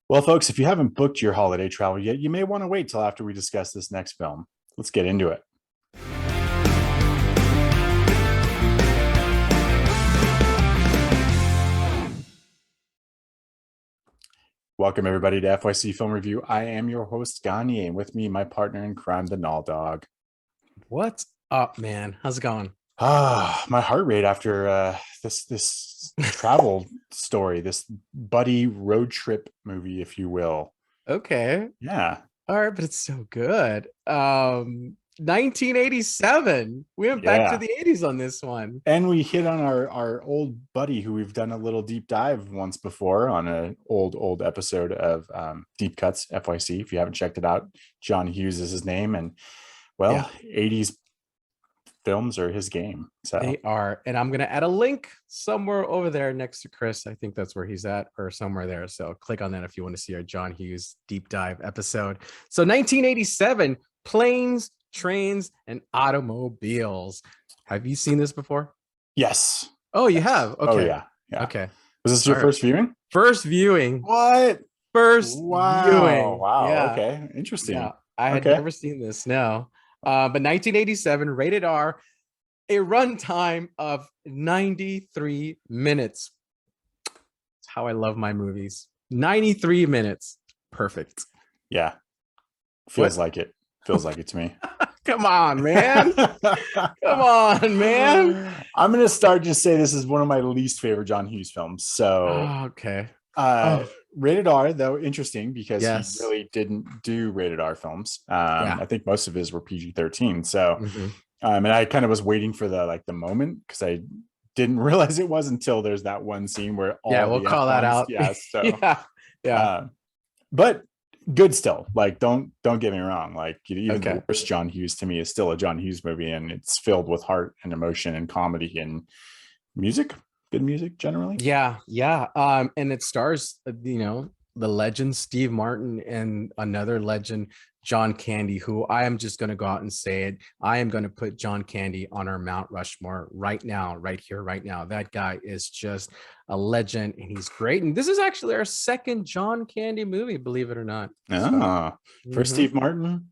Well, folks, if you haven't booked your holiday travel yet, you may want to wait till after we discuss this next film. Let's get into it. Welcome, everybody, to FYC Film Review. I am your host, Gagne, and with me, my partner in crime, the Null Dog. What's up, man? How's it going? My heart rate after this travel story, this buddy road trip movie, if you will. Okay. Yeah, All right, but it's so good. 1987. We went back to yeah. the 80s on this one. And we hit on our old buddy who we've done a little deep dive once before on an old episode of Deep Cuts FYC. If you haven't checked it out, John Hughes is his name, and Yeah, 80s films are his game. So they are. And I'm gonna add a link somewhere over there next to Chris. I think that's where he's at, or somewhere there. So click on that if you want to see our John Hughes deep dive episode. So 1987, planes, trains, and automobiles. Have you seen this before? yes, Oh, you yes. have? Oh Okay. yeah. Okay. Was this All your right. first viewing? First viewing. What? First Wow. viewing. Wow. Yeah. Okay. Interesting. Yeah. I had Okay. never seen this. No. But 1987, rated R, a runtime of 93 minutes. That's how I love my movies. 93 minutes. Perfect. Yeah. Feels What? like it. Feels like it to me. Come on, man. Come on, man. I'm gonna start just say this is one of my least favorite John Hughes films. So Oh, okay. Oh, rated R, though, interesting because he yes. really didn't do rated R films. Yeah. I think most of his were PG-13. So Mhm. and I kind of was waiting for the moment because I didn't realize it was until there's that one scene where Yeah, all we'll the call that F-bombs. out. Yeah. So Yeah. Yeah. uh, but good still. Like, don't get me wrong. Like, even Okay. the worst John Hughes to me is still a John Hughes movie, and it's filled with heart and emotion and comedy and music. Good music generally. Yeah, yeah. And it stars, the legend Steve Martin and another legend, John Candy, who I am just going to go out and say it. I am going to put John Candy on our Mount Rushmore right now, right here, right now. That guy is just a legend and he's great. And this is actually our second John Candy movie, believe it or not. So, First mhm. Steve Martin,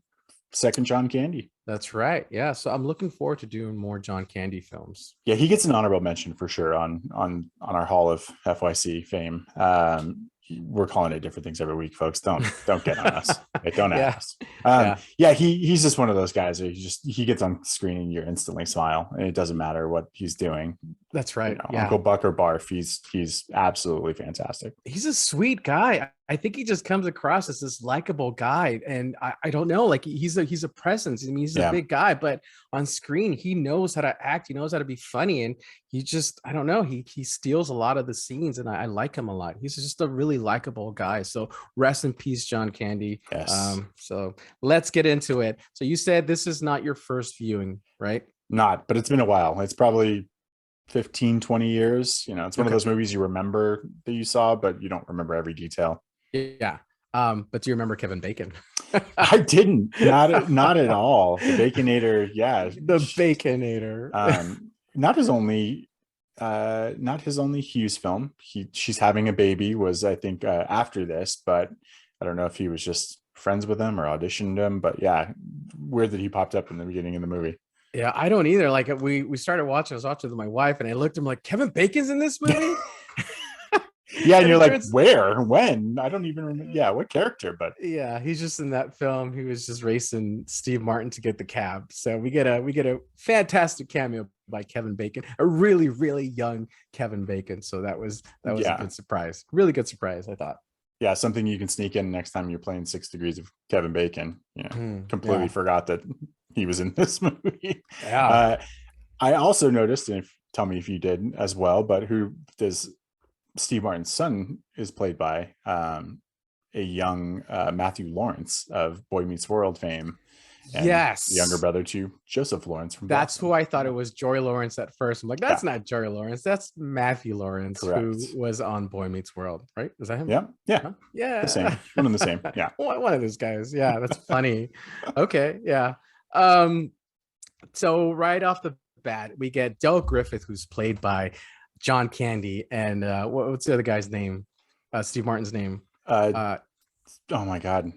second John Candy. That's right. Yeah. So I'm looking forward to doing more John Candy films. Yeah, he gets an honorable mention for sure on our Hall of FYC fame. We're calling it different things every week, folks. Don't get on us. Don't Yeah. ask. Yeah. Yeah, he's just one of those guys where he gets on screen and you instantly smile, and it doesn't matter what he's doing. That's right. Yeah. Uncle Buck or Barf, he's absolutely fantastic. He's a sweet guy. I think he just comes across as this likable guy, and I don't know, like he's a presence. I mean, he's a Yeah, big guy, but on screen he knows how to act. He knows how to be funny, and he just I don't know. He steals a lot of the scenes, and I like him a lot. He's just a really likable guy. So rest in peace, John Candy. yes, So let's get into it. So you said this is not your first viewing, right? not, but it's been a while. It's probably 15, 20 years. It's one of Okay. those movies you remember that you saw, but you don't remember every detail. Yeah. But do you remember Kevin Bacon? I didn't, not at all. The Baconator, yeah. The Baconator. Not his only Hughes film. She's having a baby was, I think, after this, but I don't know if he was just friends with him or auditioned him. But yeah, weird that he popped up in the beginning of the movie. Yeah, I don't either. Like we started watching, I was watching with my wife, and I looked at him like, Kevin Bacon's in this movie. Yeah, and And you're like, turns, where, when? I don't even remember. Yeah, what character? But yeah, he's just in that film. He was just racing Steve Martin to get the cab. So we get a fantastic cameo by Kevin Bacon, a really really young Kevin Bacon. So that was a yeah, good surprise, really good surprise, I thought. yeah, something you can sneak in next time you're playing 6 Degrees of Kevin Bacon. Completely Yeah, forgot that he was in this movie. yeah, Uh, I also noticed, and tell me if you did as well, but who does Steve Martin's son is played by a young Matthew Lawrence of Boy Meets World fame, and the younger yes. brother to Joseph Lawrence from That's Boston. who I thought Yeah, it was, Joy Lawrence at first. I'm like, yeah, that's not Joy Lawrence. That's Matthew Lawrence, who correct. was on Boy Meets World, right? Is that him? Yeah, yeah, Huh? the Yeah. same, one and the same. Yeah, One of those guys. Yeah, that's funny. Okay, yeah. Um, so right off the bat, we get Del Griffith, who's played by John Candy, and what's the other guy's name? Steve Martin's name. Uh, Uh, oh my God.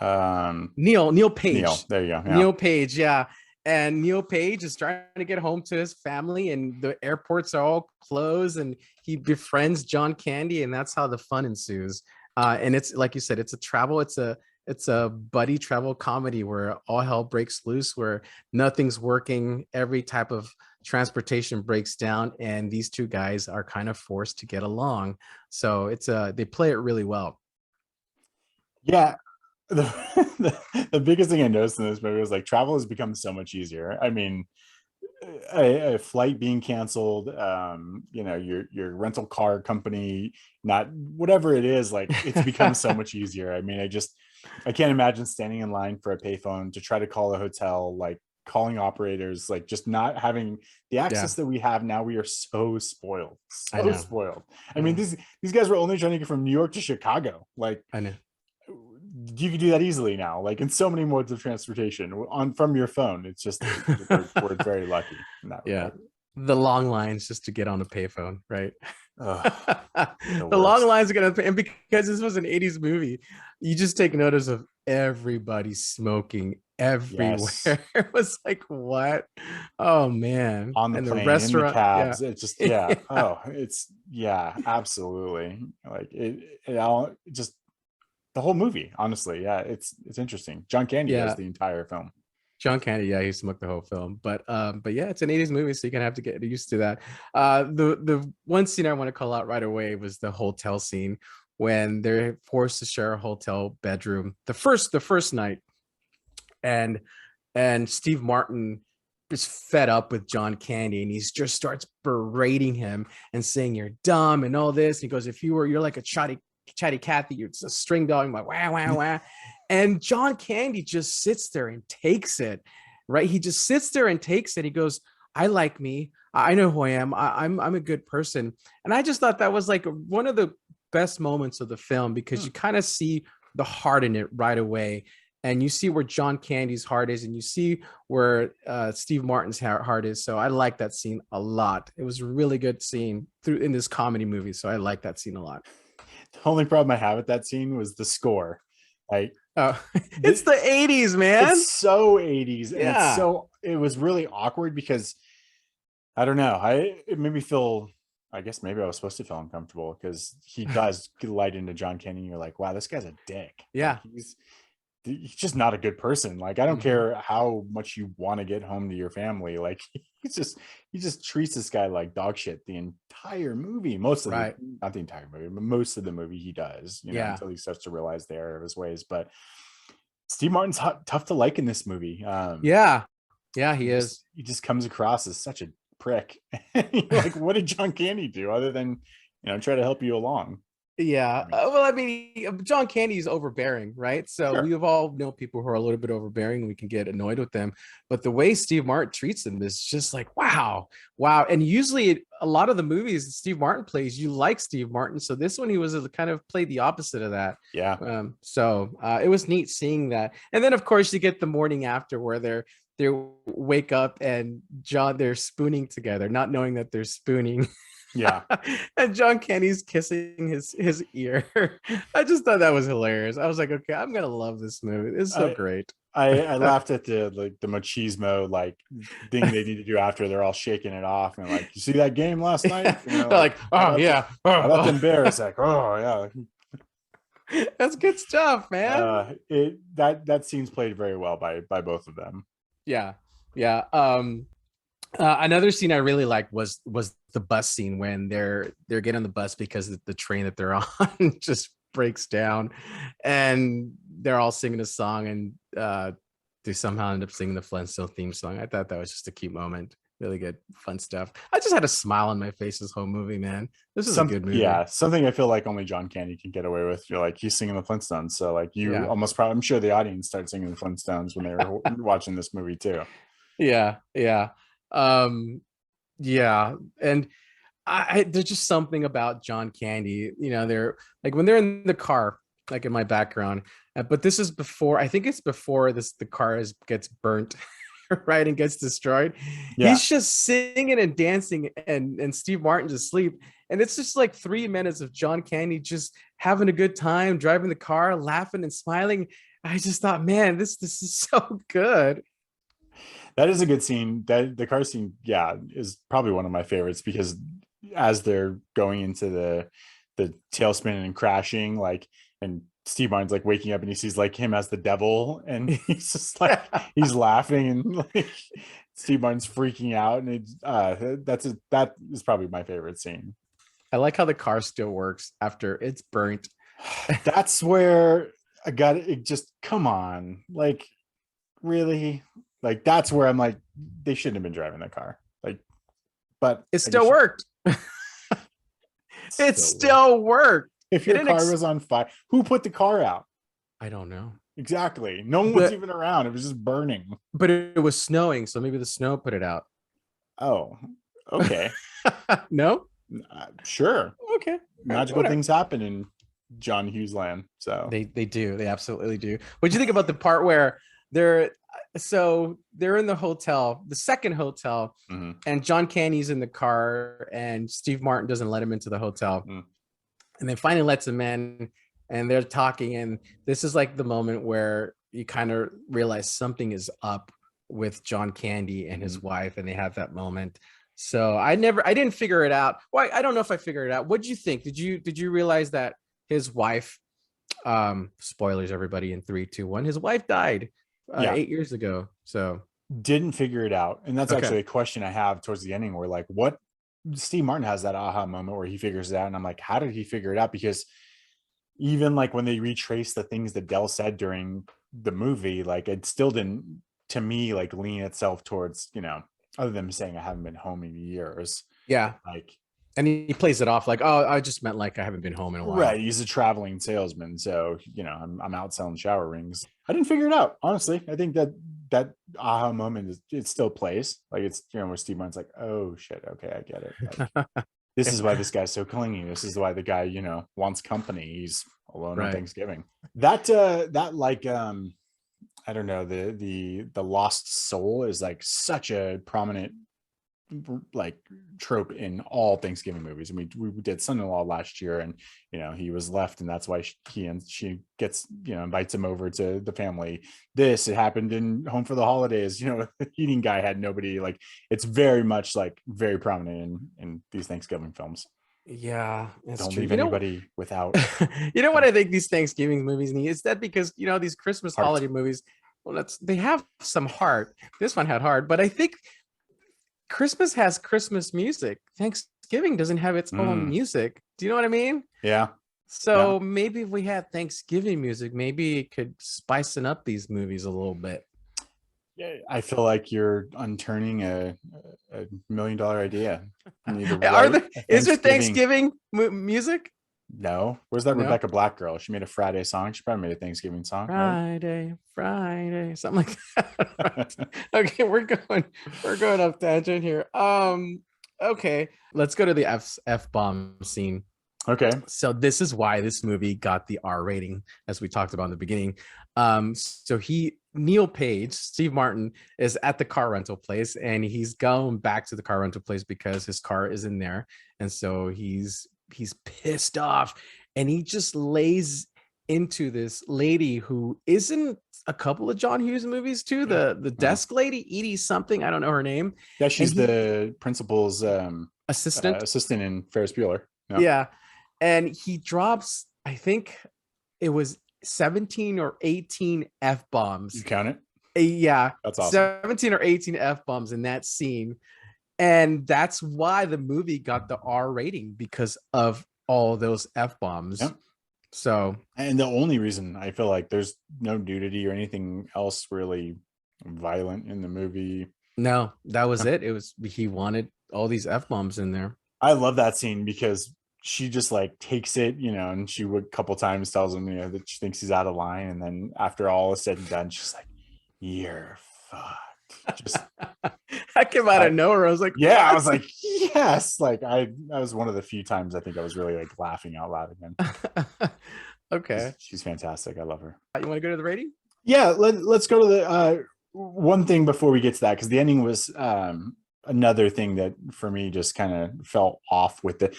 Um, Neil Neil. Page. There you go. Yeah. Neil Page, yeah. And Neil Page is trying to get home to his family, and the airports are all closed, and he befriends John Candy, and that's how the fun ensues. And it's like you said, it's a buddy travel comedy where all hell breaks loose, where nothing's working, every type of transportation breaks down, and these two guys are kind of forced to get along. So they play it really well. Yeah. The, the biggest thing I noticed in this movie was like travel has become so much easier. I mean, a flight being canceled, your rental car company, not whatever it is, like it's become so much easier. I mean, I can't imagine standing in line for a payphone to try to call a hotel, like calling operators, like just not having the Yeah, access that we have now. We are so spoiled, I so know. spoiled. I I mean, know. these guys were only trying to get from New York to Chicago. Like I know. you can do that easily now, like in so many modes of transportation on from your phone. It's just we're very lucky in that Yeah. regard. The long lines just to get on a payphone, right? Ugh, the The long worst. lines are gonna, and because this was an 80s movie, you just take notice of everybody smoking everywhere. Yes. It was like, what? Oh man. On the And the plane, in the restaurant, yeah. cabs, it's just yeah. Yeah. Oh, it's yeah, absolutely. Like it all just the whole movie, honestly. Yeah, it's interesting. John Candy does Yeah. the entire film. John Candy, yeah, he smoked the whole film. But yeah, it's an 80s movie, so you're gonna have to get used to that. The one scene I want to call out right away was the hotel scene when they're forced to share a hotel bedroom. The first night, and Steve Martin is fed up with John Candy, and he just starts berating him and saying you're dumb and all this. And he goes, if you're like a chatty Cathy, you're a string dog. I'm like, wah, wah, wah. And John Candy just sits there and takes it, right? He just sits there and takes it. He goes, I like me. I know who I am. I'm a good person. And I just thought that was like one of the best moments of the film, because Hmm. you kind of see the heart in it right away. And you see where John Candy's heart is, and you see where Steve Martin's heart is. So I like that scene a lot. It was a really good scene through in this comedy movie. So I like that scene a lot. The only problem I have with that scene was the score. Like Oh, it's the, the 80s, man. it's so 80s, and Yeah. it was really awkward because I don't know. It made me feel. I guess maybe I was supposed to feel uncomfortable because he does light into John Candy. And you're like, wow, this guy's a dick. Like Yeah. he's just not a good person. Like I don't Mhm. care how much you want to get home to your family. Like he just treats this guy like dog shit the entire movie. Most of the Right. not the entire movie, but most of the movie he does. Yeah. Until he starts to realize the error of his ways. But Steve Martin's tough to like in this movie. Yeah. Yeah, he is. He just comes across as such a prick. Like, what did John Candy do other than try to help you along? Yeah. I mean, Well, I mean, John Candy's overbearing, right? So sure, we've all know people who are a little bit overbearing. We can get annoyed with them, but the way Steve Martin treats them is just like, wow, wow. And usually, a lot of the movies that Steve Martin plays, you like Steve Martin. So this one, he was kind of played the opposite of that. yeah, It was neat seeing that. And then, of course, you get the morning after where they wake up and they're spooning together, not knowing that they're spooning. yeah. And John Candy's kissing his ear. I just thought that was hilarious. I was like, okay, I'm gonna love this movie. It's so I great. I laughed at the machismo like thing they need to do after they're all shaking it off and like, you see that game last night? They're Like like, oh yeah, how about oh, them Bears? Like, oh yeah. oh. That's good stuff, man. It that scene's played very well by both of them. Yeah, yeah. Another scene I really liked was the bus scene when they're getting on the bus because the train that they're on just breaks down, and they're all singing a song, and they somehow end up singing the Flintstone theme song. I thought that was just a cute moment. Really good, fun stuff. I just had a smile on my face this whole movie, man. This is a good movie. Something I feel like only John Candy can get away with. You're like, he's singing the Flintstones, so like you Yeah, almost probably, I'm sure the audience started singing the Flintstones when they were watching this movie too. yeah, yeah. Um, yeah, and there's just something about John Candy. They're like when they're in the car, like in my background. But this is before. I think it's before the car gets burnt, right, and gets destroyed. Yeah, He's just singing and dancing, and Steve Martin's asleep, And it's just like 3 minutes of John Candy just having a good time, driving the car, laughing and smiling. I just thought, man, this is so good. That is a good scene. That the car scene, yeah, is probably one of my favorites because as they're going into the tailspin and crashing, like, and Steve Martin's like waking up and he sees like him as the devil, and he's just like he's laughing and like Steve Martin's freaking out, and that is probably my favorite scene. I like how the car still works after it's burnt. That's where I got it. Just come on, like really, like that's where I'm like they shouldn't have been driving the car, like, but It still worked. It still worked. If your car was on fire, who put the car out? I don't know. Exactly. No one was even around. It was just burning. But it was snowing, so maybe the snow put it out. Oh, okay. No? Sure. Okay. Magical things happen in John Hughes land. So they do. They absolutely do. What do you think about the part where they're in the hotel, the second hotel, and John Candy's in the car and Steve Martin doesn't let him into the hotel. And then finally lets him in and they're talking. And this is like the moment where you kind of realize something is up with John Candy and his wife, and they have that moment. So I didn't figure it out. Well, I don't know if I figured it out. What did you think? Did you realize that his wife, spoilers everybody in 3, 2, 1, his wife died 8 years ago. So didn't figure it out. And that's actually a question I have towards the ending where like what Steve Martin has that aha moment where he figures it out. And I'm like, how did he figure it out? Because even like when they retrace the things that Dell said during the movie, like it still didn't, to me, like lean itself towards, other than saying I haven't been home in years. Yeah. Like, and he plays it off like, oh, I just meant like I haven't been home in a while. Right. He's a traveling salesman. So, I'm out selling shower rings. I didn't figure it out. Honestly, I think that aha moment it still plays. Like it's, where Steve Martin's like, oh shit. Okay. I get it. Like, this is why this guy's so clingy. This is why the guy, wants company. He's alone on Thanksgiving. That like, I don't know, the lost soul is like such a prominent like trope in all Thanksgiving movies. I mean, we did Son-in-Law last year, and he was left, and that's why she gets invites him over to the family. It happened in Home for the Holidays. The heating guy had nobody. Like it's very much like very prominent in these Thanksgiving films. Yeah, that's Don't true. leave anybody without. What I think these Thanksgiving movies need is that because these Christmas holiday movies, well, they have some heart. This one had heart, but I think Christmas has Christmas music. Thanksgiving doesn't have its own music. Do you know what I mean? Yeah. So maybe if we had Thanksgiving music, maybe it could spicing up these movies a little bit. Yeah, I feel like you're unturning a $1 million idea. Is there Thanksgiving music? No. Where's that Rebecca Black girl? She made a Friday song. She probably made a Thanksgiving song. Friday, something like that. Okay, we're going off tangent here. Okay, let's go to the F-bomb scene. Okay. So this is why this movie got the R rating, as we talked about in the beginning. So Neil Page, Steve Martin, is at the car rental place, and he's going back to the car rental place because his car is in there, and so he's pissed off, and he just lays into this lady who is in a couple of John Hughes movies too. The desk lady, Edie something, I don't know her name. Yeah, she's the principal's assistant in Ferris Bueller. No. Yeah, and he drops, I think it was 17 or 18 F-bombs. You count it? Yeah, that's awesome. 17 or 18 F-bombs in that scene. And that's why the movie got the R rating, because of all those F-bombs. Yep. So, and the only reason I feel like there's no nudity or anything else really violent in the movie. No, that was it. It was, he wanted all these F-bombs in there. I love that scene because she just like takes it, and she would a couple times tells him, that she thinks he's out of line. And then after all is said and done, she's like, you're fucked. Just I came out of nowhere. I was like, yeah, what? I was like, yes. Like that was one of the few times I think I was really like laughing out loud again. Okay. She's fantastic. I love her. You want to go to the rating? Yeah, let's go to the one thing before we get to that, because the ending was another thing that for me just kind of felt off with it.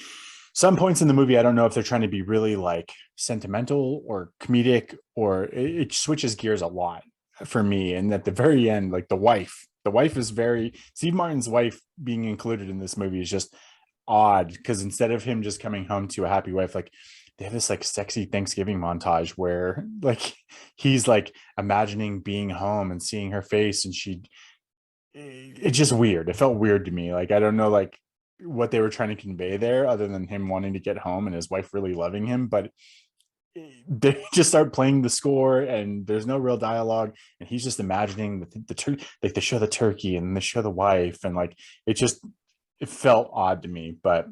some points in the movie, I don't know if they're trying to be really like sentimental or comedic, or it switches gears a lot for me. And at the very end, like the wife is very, Steve Martin's wife being included in this movie is just odd, because instead of him just coming home to a happy wife, like they have this like sexy Thanksgiving montage where like he's like imagining being home and seeing her face, and it's just weird. It felt weird to me. Like I don't know like what they were trying to convey there, other than him wanting to get home and his wife really loving him. But they just start playing the score and there's no real dialogue, and he's just imagining the turkey, like they show the turkey and they show the wife, and like it felt odd to me. But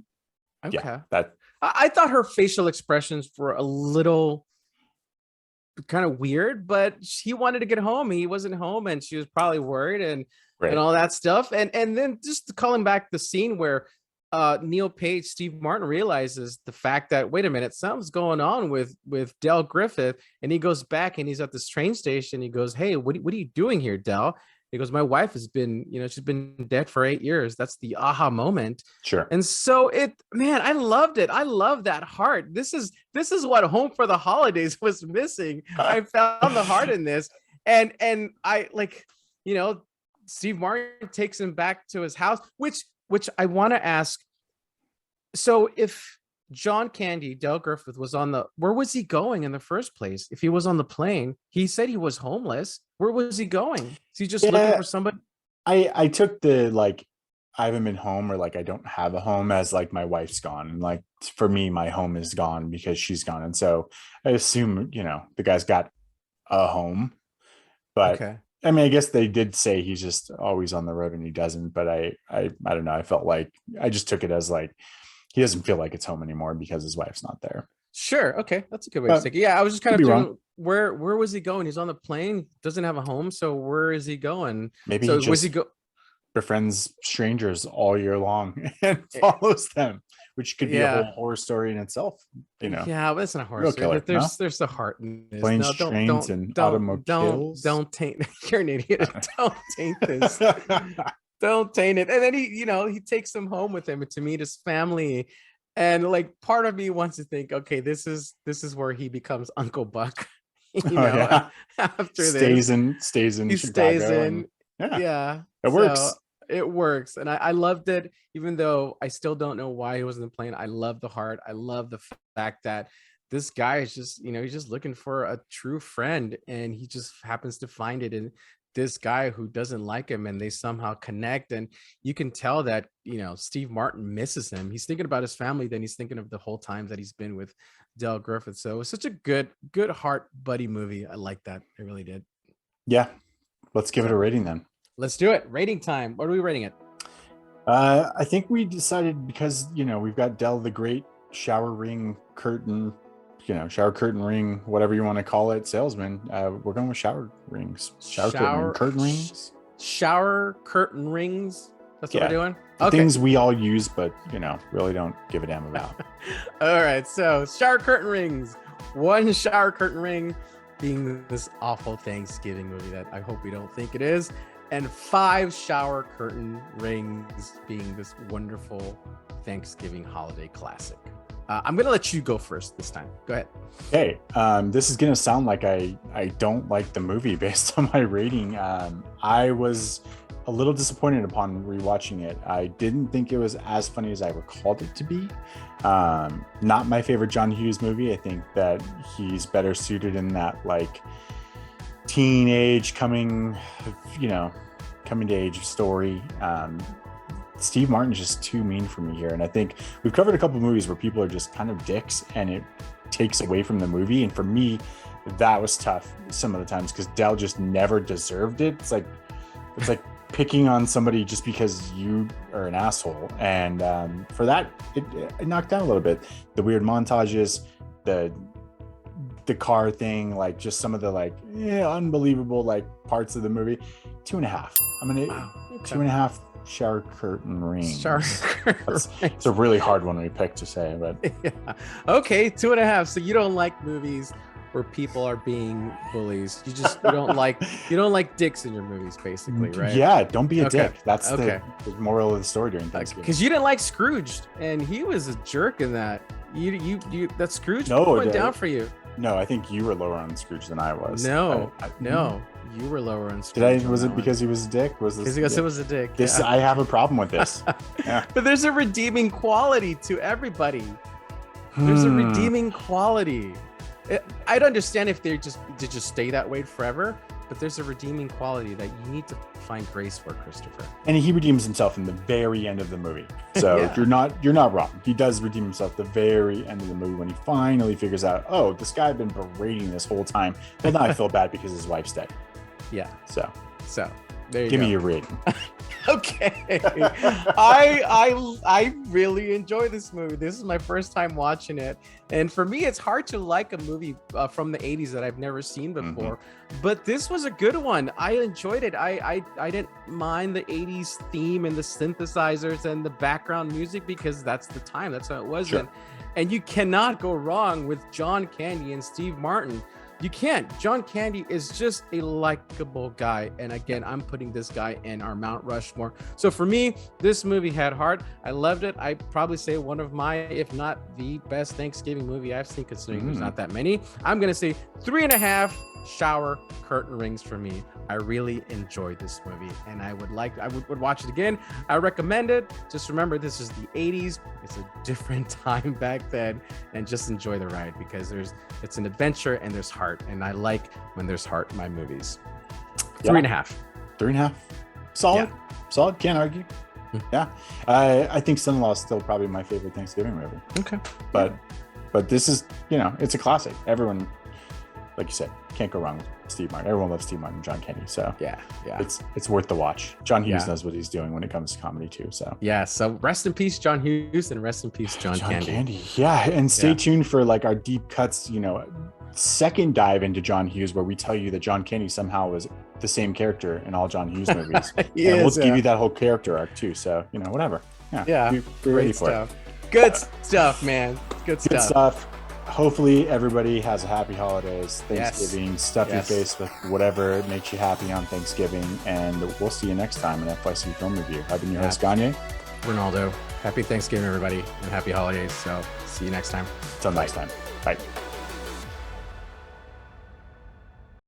Okay. yeah, that I thought her facial expressions were a little kind of weird, but he wanted to get home. He wasn't home, and she was probably worried and right. all that stuff. And then just calling back the scene where Neil Page, Steve Martin realizes the fact that, wait a minute, something's going on with Del Griffith. And he goes back and he's at this train station. He goes, hey, what are you doing here, Del? He goes, my wife has been, she's been dead for 8 years. That's the aha moment. Sure. And so man, I loved it. I love that heart. This is what Home for the Holidays was missing. I found the heart in this. And I like, Steve Martin takes him back to his house, which I want to ask. So if John Candy, Del Griffith, was where was he going in the first place? If he was on the plane, he said he was homeless. Where was he going? Is he just looking for somebody? I took the like, I haven't been home, or like I don't have a home, as like my wife's gone, and like for me my home is gone because she's gone, and so I assume the guy's got a home. But okay. I mean, I guess they did say he's just always on the road and he doesn't, but I don't know, I felt like I just took it as like he doesn't feel like it's home anymore because his wife's not there. Sure. Okay. That's a good way to take it. Yeah. I was just kind of wrong. where was he going? He's on the plane, doesn't have a home. So where is he going? Maybe so he was he befriends strangers all year long and follows them, which could be a whole horror story in itself. Yeah, but it's not a horror story. There's the heart in this. Planes, trains, and automobiles. Don't taint. You're an idiot. Don't taint this. Don't taint it. And then he takes them home with him to meet his family. And like part of me wants to think, okay, this is where he becomes Uncle Buck. After stays in he Chicago stays in. Yeah. It works. It works. And I loved it, even though I still don't know why he was in the plane. I love the heart. I love the fact that this guy is just, he's just looking for a true friend, and he just happens to find it in this guy who doesn't like him, and they somehow connect. And you can tell that, Steve Martin misses him. He's thinking about his family, then he's thinking of the whole time that he's been with Del Griffith. So it was such a good heart buddy movie. I like that. I really did. Yeah. Let's give it a rating then. Let's do it. Rating time. What are we rating it? I think we decided, because we've got Del the Great shower curtain ring, whatever you want to call it, salesman. We're going with shower rings. Curtain rings. Shower curtain rings. That's what we're doing. Okay. Things we all use, but really don't give a damn about. All right. So shower curtain rings. One shower curtain ring being this awful Thanksgiving movie that I hope we don't think it is, and 5 shower curtain rings being this wonderful Thanksgiving holiday classic. I'm going to let you go first this time. Go ahead. Okay. This is going to sound like I don't like the movie based on my rating. I was a little disappointed upon rewatching it. I didn't think it was as funny as I recalled it to be. Not my favorite John Hughes movie. I think that he's better suited in that like teenage coming to age story. Steve Martin's just too mean for me here, and I think we've covered a couple movies where people are just kind of dicks and it takes away from the movie, and for me that was tough some of the times because Del just never deserved it. It's like picking on somebody just because you are an asshole, and for that it knocked down a little bit. The weird montages, the car thing, like just some of the unbelievable parts of the movie. 2.5. I'm gonna 2.5 shower curtain rings. It's a really hard one we picked to say, but yeah. Okay, 2.5. So you don't like movies where people are being bullies. You don't like dicks in your movies, basically, right? Yeah, don't be a Okay. dick. That's Okay. the moral of the story during Thanksgiving. Because you didn't like Scrooge, and he was a jerk in that. You that Scrooge No, went down for you. No, I think you were lower on Scrooge than I was. No, you were lower on Scrooge. Did I? Was it because he was a dick? Was this because it was a dick? This yeah. I have a problem with this. Yeah. But there's a redeeming quality to everybody. There's a redeeming quality. I'd understand if they just stay that way forever, but there's a redeeming quality that you need to find grace for, Christopher. And he redeems himself in the very end of the movie. So Yeah. you're not wrong. He does redeem himself at the very end of the movie when he finally figures out, oh, this guy had been berating this whole time. Well, now I feel bad because his wife's dead. Yeah. So there you give go. me your rating. Okay. I really enjoy this movie. This is my first time watching it, and for me it's hard to like a movie from the 80s that I've never seen before. But this was a good one. I enjoyed it. I didn't mind the 80s theme and the synthesizers and the background music because that's the time, that's how it was. Sure. And you cannot go wrong with John Candy and Steve Martin. You can't. John Candy is just a likable guy. And again, I'm putting this guy in our Mount Rushmore. So for me, this movie had heart. I loved it. I probably say one of my, if not the best Thanksgiving movie I've seen, considering there's not that many. I'm going to say 3.5 shower curtain rings for me. I really enjoyed this movie and I would watch it again. I recommend it. Just remember, this is the 80s. It's a different time back then, and just enjoy the ride because it's an adventure and there's heart. And I like when there's heart in my movies. 3.5. 3.5. Solid. Yeah. Solid. Can't argue. Yeah. I think Son-in-Law is still probably my favorite Thanksgiving movie. Okay. But this is, it's a classic. Everyone, like you said, can't go wrong with Steve Martin. Everyone loves Steve Martin and John Candy. So yeah. It's worth the watch. John Hughes knows what he's doing when it comes to comedy too. So so rest in peace, John Hughes, and rest in peace, John Candy. Yeah. And stay tuned for like our deep cuts, second dive into John Hughes, where we tell you that John Candy somehow was the same character in all John Hughes movies. We'll give you that whole character arc too. So, whatever. Yeah. Be ready for it. Good stuff, man. Good stuff. Hopefully everybody has a happy holidays, Thanksgiving. Yes. Stuff your face with whatever makes you happy on Thanksgiving. And we'll see you next time in FYC Film Review. I've been your host, Gagne. Ronaldo. Happy Thanksgiving, everybody, and happy holidays. So see you next time. Until next time. Bye.